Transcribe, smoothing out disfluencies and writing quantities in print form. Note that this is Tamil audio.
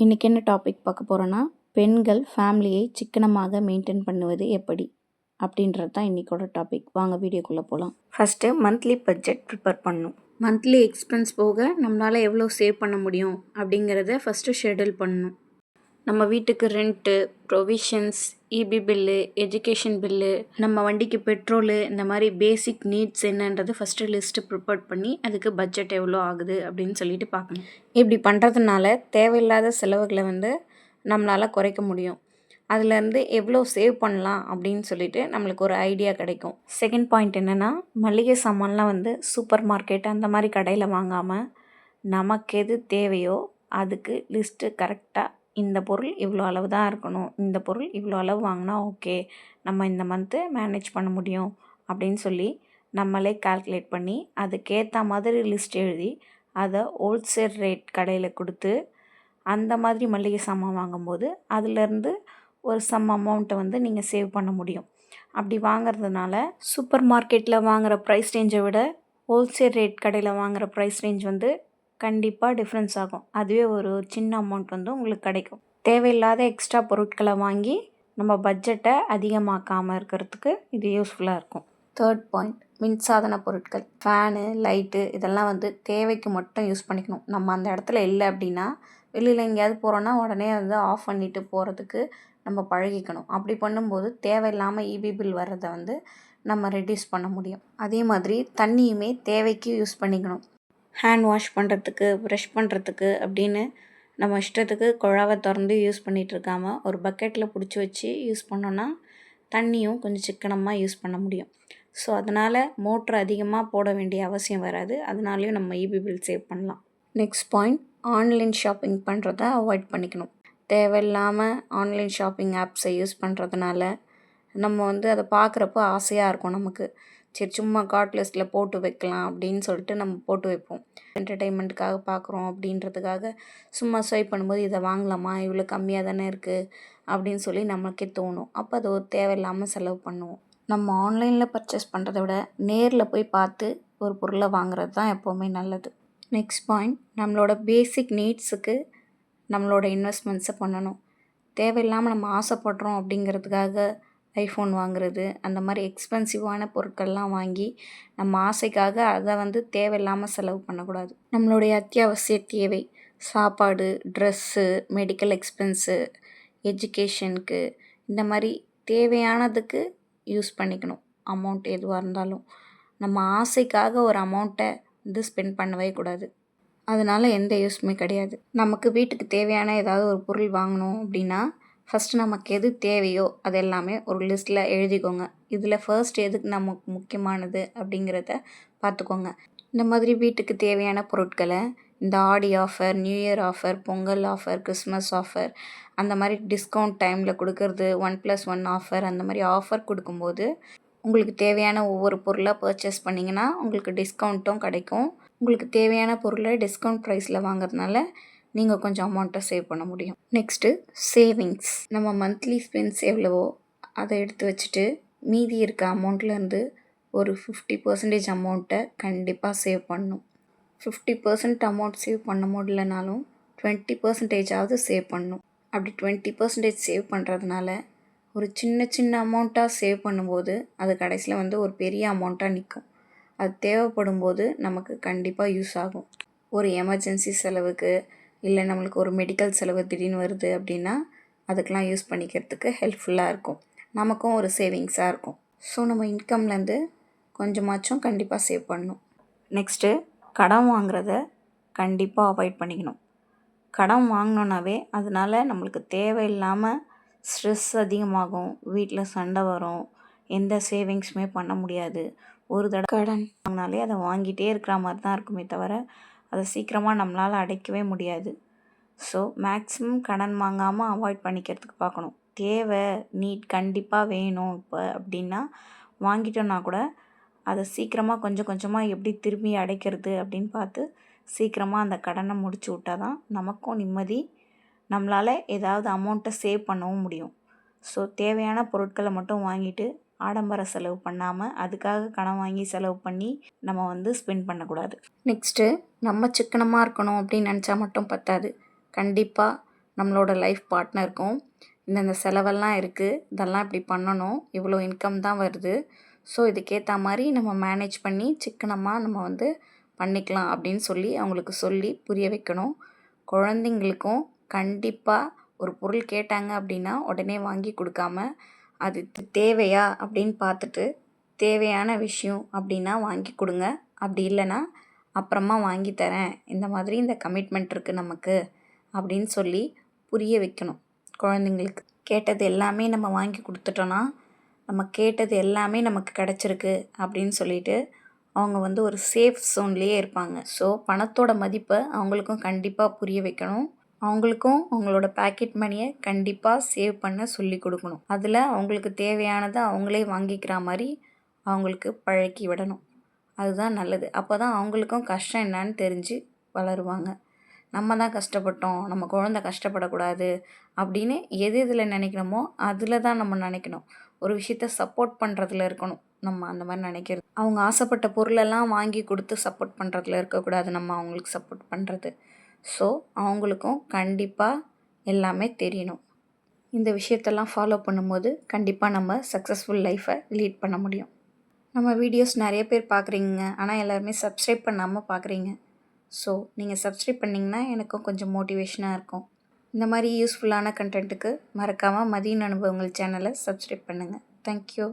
இன்றைக்கி என்ன டாபிக் பார்க்க போகிறோன்னா, பெண்கள் ஃபேமிலியை சிக்கனமாக மெயின்டைன் பண்ணுவது எப்படி அப்படின்றது தான் இன்றைக்கோட டாபிக். வாங்க வீடியோக்குள்ளே போகலாம். ஃபஸ்ட்டு மந்த்லி பட்ஜெட் ப்ரிப்பேர் பண்ணணும். மந்த்லி எக்ஸ்பென்ஸ் போக நம்மளால் எவ்வளோ சேவ் பண்ண முடியும் அப்படிங்கிறத ஃபஸ்ட்டு ஷெடியூல் பண்ணணும். நம்ம வீட்டுக்கு rent, provisions, EB bill, education bill, நம்ம வண்டிக்கு பெட்ரோலு, இந்த மாதிரி பேசிக் நீட்ஸ் என்னன்றது ஃபஸ்ட்டு லிஸ்ட்டு ப்ரிப்பேர் பண்ணி அதுக்கு பட்ஜெட் எவ்வளோ ஆகுது அப்படின்னு சொல்லிட்டு பார்க்கணும். இப்படி பண்ணுறதுனால தேவையில்லாத செலவுகளை நம்மளால் குறைக்க முடியும். அதுலேருந்து எவ்வளோ சேவ் பண்ணலாம் அப்படின்னு சொல்லிட்டு நம்மளுக்கு ஒரு ஐடியா கிடைக்கும். செகண்ட் பாயிண்ட் என்னென்னா, மளிகை சாமான்லாம் சூப்பர் மார்க்கெட் அந்த மாதிரி கடையில் வாங்காமல் நமக்கு எது தேவையோ அதுக்கு லிஸ்ட்டு கரெக்டாக இந்த பொருள் இவ்வளோ அளவு தான் இருக்கணும், இந்த பொருள் இவ்வளோ அளவு வாங்கினா ஓகே, நம்ம இந்த மந்த்து மேனேஜ் பண்ண முடியும் அப்படின்னு சொல்லி நம்மளே கால்குலேட் பண்ணி அதுக்கேற்ற மாதிரி லிஸ்ட் எழுதி அதை ஹோல்சேல் ரேட் கடையில் கொடுத்து அந்த மாதிரி மளிகை சாமான் வாங்கும்போது அதிலேருந்து ஒரு சம் அமௌண்ட்டை நீங்கள் சேவ் பண்ண முடியும். அப்படி வாங்கிறதுனால சூப்பர் மார்க்கெட்டில் வாங்குகிற ப்ரைஸ் ரேஞ்சை விட ஹோல்சேல் ரேட் கடையில் வாங்குகிற ப்ரைஸ் ரேஞ்ச் கண்டிப்பாக டிஃப்ரென்ஸ் ஆகும். அதுவே ஒரு சின்ன அமௌண்ட் உங்களுக்கு கிடைக்கும். தேவையில்லாத எக்ஸ்ட்ரா பொருட்களை வாங்கி நம்ம பட்ஜெட்டை அதிகமாக்காமல் இருக்கிறதுக்கு இது யூஸ்ஃபுல்லாக இருக்கும். தேர்ட் பாயிண்ட், மின்சாதன பொருட்கள், ஃபேனு, லைட்டு இதெல்லாம் தேவைக்கு மட்டும் யூஸ் பண்ணிக்கணும். நம்ம அந்த இடத்துல இல்லை அப்படின்னா வெளியில் எங்கேயாவது போகிறோன்னா உடனே ஆஃப் பண்ணிவிட்டு போகிறதுக்கு நம்ம பழகிக்கணும். அப்படி பண்ணும்போது தேவையில்லாமல் இபி பில் வர்றதை நம்ம ரெடியூஸ் பண்ண முடியும். அதே மாதிரி தண்ணியுமே தேவைக்கு யூஸ் பண்ணிக்கணும். ஹேண்ட் வாஷ் பண்ணுறதுக்கு, ப்ரஷ் பண்ணுறதுக்கு அப்படின்னு நம்ம இஷ்டத்துக்கு குழாவை திறந்து யூஸ் பண்ணிகிட்டு இருக்காமல் ஒரு பக்கெட்டில் பிடிச்சி வச்சு யூஸ் பண்ணோன்னா தண்ணியும் கொஞ்சம் சிக்கனமாக யூஸ் பண்ண முடியும். ஸோ அதனால் மோட்ரு அதிகமாக போட வேண்டிய அவசியம் வராது. அதனாலேயும் நம்ம இபி பில் சேவ் பண்ணலாம். நெக்ஸ்ட் பாயிண்ட், ஆன்லைன் ஷாப்பிங் பண்ணுறத அவாய்ட் பண்ணிக்கணும். தேவையில்லாமல் ஆன்லைன் ஷாப்பிங் ஆப்ஸை யூஸ் பண்ணுறதுனால நம்ம அதை பார்க்குறப்போ ஆசையாக இருக்கும் நமக்கு. சரி சும்மா கார்ட் லிஸ்ட்டில் போட்டு வைக்கலாம் அப்படின்னு சொல்லிட்டு நம்ம போட்டு வைப்போம். என்டர்டெயின்மெண்ட்டுக்காக பார்க்குறோம் அப்படின்றதுக்காக சும்மா ஸ்வைப் பண்ணும்போது இதை வாங்கலாமா, இவ்வளோ கம்மியாக தானே இருக்குது அப்படின்னு சொல்லி நமக்கே தோணும். அப்போ அது ஒரு தேவையில்லாமல் செலவு பண்ணுவோம். நம்ம ஆன்லைனில் பர்ச்சேஸ் பண்ணுறத விட நேரில் போய் பார்த்து ஒரு பொருளை வாங்குறது தான் எப்போவுமே நல்லது. நெக்ஸ்ட் பாயிண்ட், நம்மளோட பேசிக் நீட்ஸுக்கு நம்மளோட இன்வெஸ்ட்மெண்ட்ஸை பண்ணணும். தேவையில்லாமல் நம்ம ஆசைப்படுறோம் அப்படிங்கிறதுக்காக ஐஃபோன் வாங்குறது, அந்த மாதிரி எக்ஸ்பென்சிவான பொருட்கள்லாம் வாங்கி நம்ம ஆசைக்காக அதை தேவையில்லாமல் செலவு பண்ணக்கூடாது. நம்மளுடைய அத்தியாவசிய தேவை, சாப்பாடு, ட்ரெஸ்ஸு, மெடிக்கல் எக்ஸ்பென்ஸு, எஜுகேஷனுக்கு இந்த மாதிரி தேவையானதுக்கு யூஸ் பண்ணிக்கணும். அமௌண்ட் எதுவாக இருந்தாலும் நம்ம ஆசைக்காக ஒரு அமௌண்ட்டை ஸ்பெண்ட் பண்ணவே கூடாது. அதனால் எந்த யூஸுமே கிடையாது. நமக்கு வீட்டுக்கு தேவையான ஏதாவது ஒரு பொருள் வாங்கணும் அப்படின்னா ஃபஸ்ட்டு நமக்கு எது தேவையோ அது எல்லாமே ஒரு லிஸ்ட்டில் எழுதிக்கோங்க. இதில் ஃபர்ஸ்ட் எதுக்கு நமக்கு முக்கியமானது அப்படிங்கிறத பார்த்துக்கோங்க. இந்த மாதிரி வீட்டுக்கு தேவையான பொருட்களை இந்த ஆடி offer, new year offer, Pongal offer, Christmas offer அந்த மாதிரி டிஸ்கவுண்ட் டைமில் கொடுக்கறது, 1+1 ஆஃபர் அந்த மாதிரி ஆஃபர் கொடுக்கும்போது உங்களுக்கு தேவையான ஒவ்வொரு பொருளாக பர்ச்சேஸ் பண்ணிங்கன்னா உங்களுக்கு டிஸ்கவுண்ட்டும் கிடைக்கும். உங்களுக்கு தேவையான பொருளை டிஸ்கவுண்ட் ப்ரைஸில் வாங்குறதுனால நீங்கள் கொஞ்சம் அமௌண்ட்டை சேவ் பண்ண முடியும். Next savings. நம்ம மந்த்லி ஸ்பென்ஸ் எவ்வளவோ அதை எடுத்து வச்சுட்டு மீதி இருக்க அமௌண்ட்லேருந்து ஒரு 50% அமௌண்ட்டை கண்டிப்பாக சேவ் பண்ணணும். 50% அமௌண்ட் சேவ் பண்ண முடியலனாலும் 20%ஆவது சேவ் பண்ணணும். அப்படி 20% சேவ் பண்ணுறதுனால ஒரு சின்ன சின்ன அமௌண்ட்டாக சேவ் பண்ணும்போது அது கடைசியில் ஒரு பெரிய அமௌண்ட்டாக நிற்கும். அது தேவைப்படும் போது நமக்கு கண்டிப்பாக யூஸ் ஆகும். ஒரு எமர்ஜென்சி செலவுக்கு, இல்லை நம்மளுக்கு ஒரு மெடிக்கல் செலவு திடீர்னு வருது அப்படின்னா அதுக்கெலாம் யூஸ் பண்ணிக்கிறதுக்கு ஹெல்ப்ஃபுல்லாக இருக்கும். நமக்கும் ஒரு சேவிங்ஸாக இருக்கும். ஸோ நம்ம இன்கம்லேருந்து கொஞ்சமாச்சும் கண்டிப்பாக சேவ் பண்ணணும். நெக்ஸ்ட்டு, கடன் வாங்குறத கண்டிப்பாக அவாய்ட் பண்ணிக்கணும். கடன் வாங்கினோன்னாவே அதனால் நம்மளுக்கு தேவையில்லாமல் ஸ்ட்ரெஸ் அதிகமாகும், வீட்டில் சண்டை வரும், எந்த சேவிங்ஸுமே பண்ண முடியாது. ஒரு தடவை கடன் வாங்கினாலே அதை வாங்கிட்டே இருக்கிற மாதிரி தான் இருக்குமே தவிர அதை சீக்கிரமாக நம்மளால் அடைக்கவே முடியாது. ஸோ மேக்ஸிமம் கடன் வாங்காமல் அவாய்ட் பண்ணிக்கிறதுக்கு பார்க்கணும். தேவை, நீட் கண்டிப்பாக வேணும் இப்போ அப்படின்னா வாங்கிட்டோன்னா கூட அதை சீக்கிரமாக கொஞ்சம் கொஞ்சமாக எப்படி திரும்பி அடைக்கிறது அப்படின்னு பார்த்து சீக்கிரமாக அந்த கடனை முடிச்சு விட்டால் தான் நமக்கும் நிம்மதி, நம்மளால் ஏதாவது அமௌண்ட்டை சேவ் பண்ணவும் முடியும். ஸோ தேவையான பொருட்களை மட்டும் வாங்கிட்டு ஆடம்பர செலவு பண்ணாமல் அதுக்காக கடன் வாங்கி செலவு பண்ணி நம்ம ஸ்பெண்ட் பண்ணக்கூடாது. நெக்ஸ்ட்டு, நம்ம சிக்கனமாக இருக்கணும் அப்படின்னு நினச்சா மட்டும் பத்தாது. கண்டிப்பாக நம்மளோட லைஃப் பார்ட்னருக்கும் இந்தந்த செலவெல்லாம் இருக்குது, இதெல்லாம் இப்படி பண்ணணும், இவ்வளோ இன்கம் தான் வருது, ஸோ இதுக்கேற்ற மாதிரி நம்ம மேனேஜ் பண்ணி சிக்கனமாக நம்ம வந்து பண்ணிக்கலாம் அப்படின்னு சொல்லி அவங்களுக்கு சொல்லி புரிய வைக்கணும். குழந்தைங்களுக்கும் கண்டிப்பாக ஒரு பொருள் கேட்டாங்க அப்படின்னா உடனே வாங்கி கொடுக்காம, அது தேவையா அப்படின்னு பார்த்துட்டு தேவையான விஷயம் அப்படின்னா வாங்கி கொடுங்க. அப்படி இல்லைன்னா அப்புறமா வாங்கி தரேன், இந்த மாதிரி இந்த கமிட்மெண்ட் இருக்குது நமக்கு அப்படின்னு சொல்லி புரிய வைக்கணும் குழந்தைங்களுக்கு. கேட்டது எல்லாமே நம்ம வாங்கி கொடுத்துட்டோன்னா நம்ம கேட்டது எல்லாமே நமக்கு கிடச்சிருக்கு அப்படின்னு சொல்லிட்டு அவங்க வந்து ஒரு சேஃப் ஜோன்லேயே இருப்பாங்க. ஸோ பணத்தோட மதிப்பை அவங்களுக்கும் கண்டிப்பாக புரிய வைக்கணும். அவங்களுக்கும் அவங்களோட பாக்கெட் மணியை கண்டிப்பாக சேவ் பண்ண சொல்லி கொடுக்கணும். அதில் அவங்களுக்கு தேவையானதை அவங்களே வாங்கிக்கிற மாதிரி அவங்களுக்கு பழக்கி விடணும். அதுதான் நல்லது. அப்போ தான் அவங்களுக்கும் கஷ்டம் என்னன்னு தெரிஞ்சு வளருவாங்க. நம்ம தான் கஷ்டப்பட்டோம், நம்ம குழந்தை கஷ்டப்படக்கூடாது அப்படின்னு எது எதில் நினைக்கணுமோ அதில் தான் நம்ம நினைக்கணும். ஒரு விஷயத்த சப்போர்ட் பண்ணுறதுல இருக்கணும் நம்ம அந்த மாதிரி நினைக்கிறது. அவங்க ஆசைப்பட்ட பொருளெல்லாம் வாங்கி கொடுத்து சப்போர்ட் பண்ணுறதுல இருக்கக்கூடாது நம்ம அவங்களுக்கு சப்போர்ட் பண்ணுறது. ஸோ அவங்களுக்கும் கண்டிப்பாக எல்லாமே தெரியணும். இந்த விஷயத்தெல்லாம் ஃபாலோ பண்ணும்போது கண்டிப்பாக நம்ம சக்ஸஸ்ஃபுல் லைஃப்பை லீட் பண்ண முடியும். நம்ம வீடியோஸ் நிறைய பேர் பார்க்குறீங்க, ஆனால் எல்லாருமே சப்ஸ்கிரைப் பண்ணாமல் பார்க்குறீங்க. ஸோ நீங்கள் சப்ஸ்கிரைப் பண்ணிங்கன்னா எனக்கும் கொஞ்சம் மோட்டிவேஷனாக இருக்கும். இந்த மாதிரி யூஸ்ஃபுல்லான கண்டென்ட்டுக்கு மறக்காமல் மதியின் அனுபவங்கள் சேனலை சப்ஸ்கிரைப் பண்ணுங்கள். தேங்க்யூ.